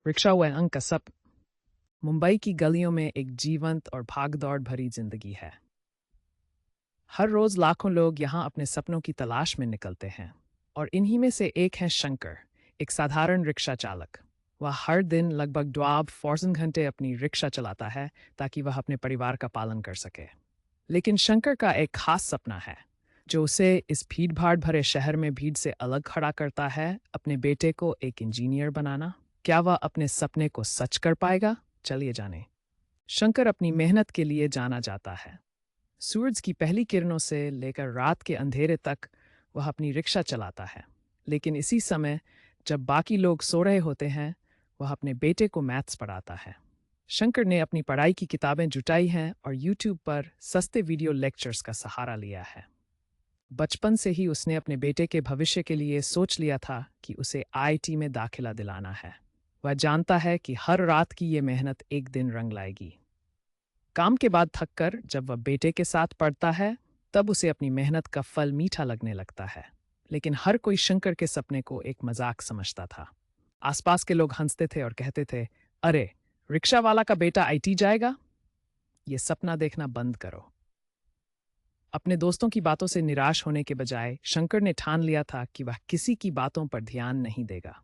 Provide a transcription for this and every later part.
Rickshaw व अंक का सप मुंबई की गलियों में एक जीवंत और भागदौड़ भरी जिंदगी है। हर रोज लाखों लोग यहाँ अपने सपनों की तलाश में निकलते हैं और इन्हीं में से एक है शंकर, एक साधारण रिक्शा चालक। वह हर दिन लगभग 12 घंटे अपनी रिक्शा चलाता है ताकि वह अपने परिवार का पालन कर सके। लेकिन शंकर का एक खास सपना है जो उसे इस भीड़ भाड़ भरे शहर में भीड़ से अलग खड़ा करता है, अपने बेटे को एक इंजीनियर बनाना। क्या वह अपने सपने को सच कर पाएगा? चलिए जानें। शंकर अपनी मेहनत के लिए जाना जाता है। सूरज की पहली किरणों से लेकर रात के अंधेरे तक वह अपनी रिक्शा चलाता है। लेकिन इसी समय जब बाकी लोग सो रहे होते हैं, वह अपने बेटे को मैथ्स पढ़ाता है। शंकर ने अपनी पढ़ाई की किताबें जुटाई हैं और यूट्यूब पर सस्ते वीडियो लेक्चर्स का सहारा लिया है। बचपन से ही उसने अपने बेटे के भविष्य के लिए सोच लिया था कि उसे आईआईटी में दाखिला दिलाना है। वह जानता है कि हर रात की ये मेहनत एक दिन रंग लाएगी। काम के बाद थककर जब वह बेटे के साथ पढ़ता है, तब उसे अपनी मेहनत का फल मीठा लगने लगता है। लेकिन हर कोई शंकर के सपने को एक मजाक समझता था। आसपास के लोग हंसते थे और कहते थे, अरे, रिक्शा वाला का बेटा आईटी जाएगा? ये सपना देखना बंद करो। अपने दोस्तों की बातों से निराश होने के बजाय शंकर ने ठान लिया था कि वह किसी की बातों पर ध्यान नहीं देगा।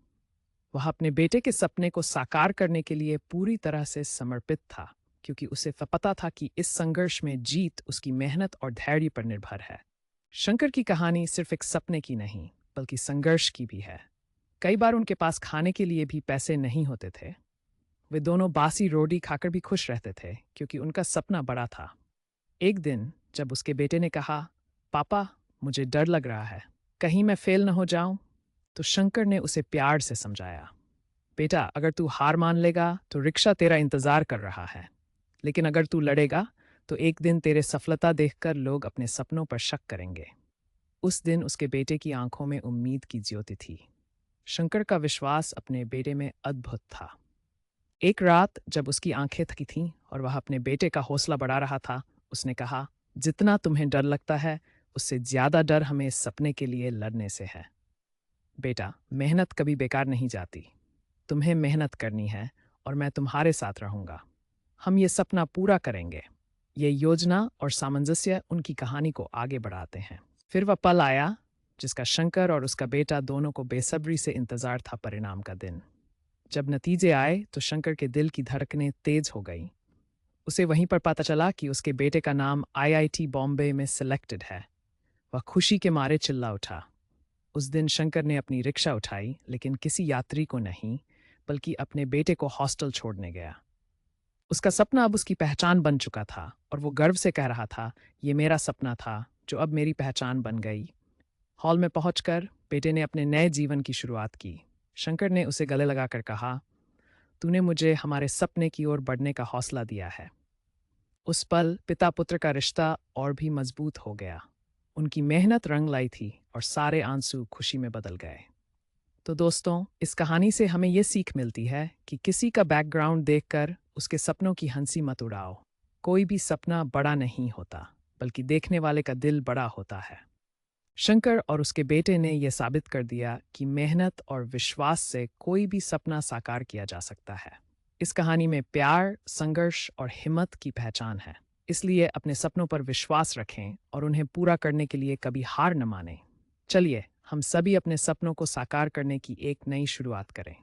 वह अपने बेटे के सपने को साकार करने के लिए पूरी तरह से समर्पित था, क्योंकि उसे पता था कि इस संघर्ष में जीत उसकी मेहनत और धैर्य पर निर्भर है। शंकर की कहानी सिर्फ एक सपने की नहीं, बल्कि संघर्ष की भी है। कई बार उनके पास खाने के लिए भी पैसे नहीं होते थे। वे दोनों बासी रोटी खाकर भी खुश रहते थे, क्योंकि उनका सपना बड़ा था। एक दिन जब उसके बेटे ने कहा, पापा, मुझे डर लग रहा है, कहीं मैं फेल न हो जाऊं, तो शंकर ने उसे प्यार से समझाया, बेटा, अगर तू हार मान लेगा तो रिक्शा तेरा इंतजार कर रहा है। लेकिन अगर तू लड़ेगा तो एक दिन तेरे सफलता देखकर लोग अपने सपनों पर शक करेंगे। उस दिन उसके बेटे की आंखों में उम्मीद की ज्योति थी। शंकर का विश्वास अपने बेटे में अद्भुत था। एक रात जब उसकी आंखें थकी थीं और वह अपने बेटे का हौसला बढ़ा रहा था, उसने कहा, जितना तुम्हें डर लगता है, उससे ज्यादा डर हमें इस सपने के लिए लड़ने से है। बेटा, मेहनत कभी बेकार नहीं जाती। तुम्हें मेहनत करनी है और मैं तुम्हारे साथ रहूंगा। हम ये सपना पूरा करेंगे। ये योजना और सामंजस्य उनकी कहानी को आगे बढ़ाते हैं। फिर वह पल आया जिसका शंकर और उसका बेटा दोनों को बेसब्री से इंतजार था, परिणाम का दिन। जब नतीजे आए तो शंकर के दिल की धड़कनें तेज हो गई। उसे वहीं पर पता चला कि उसके बेटे का नाम आईआईटी बॉम्बे में सिलेक्टेड है। वह खुशी के मारे चिल्ला उठा। उस दिन शंकर ने अपनी रिक्शा उठाई, लेकिन किसी यात्री को नहीं, बल्कि अपने बेटे को हॉस्टल छोड़ने गया। उसका सपना अब उसकी पहचान बन चुका था और वो गर्व से कह रहा था, ये मेरा सपना था जो अब मेरी पहचान बन गई। हॉल में पहुंचकर बेटे ने अपने नए जीवन की शुरुआत की। शंकर ने उसे गले लगाकर कहा, तूने मुझे हमारे सपने की ओर बढ़ने का हौसला दिया है। उस पल पिता पुत्र का रिश्ता और भी मजबूत हो गया। उनकी मेहनत रंग लाई थी और सारे आंसू खुशी में बदल गए। तो दोस्तों, इस कहानी से हमें ये सीख मिलती है कि किसी का बैकग्राउंड देखकर उसके सपनों की हंसी मत उड़ाओ। कोई भी सपना बड़ा नहीं होता, बल्कि देखने वाले का दिल बड़ा होता है। शंकर और उसके बेटे ने यह साबित कर दिया कि मेहनत और विश्वास से कोई भी सपना साकार किया जा सकता है। इस कहानी में प्यार, संघर्ष और हिम्मत की पहचान है। इसलिए अपने सपनों पर विश्वास रखें और उन्हें पूरा करने के लिए कभी हार न मानें। चलिए हम सभी अपने सपनों को साकार करने की एक नई शुरुआत करें।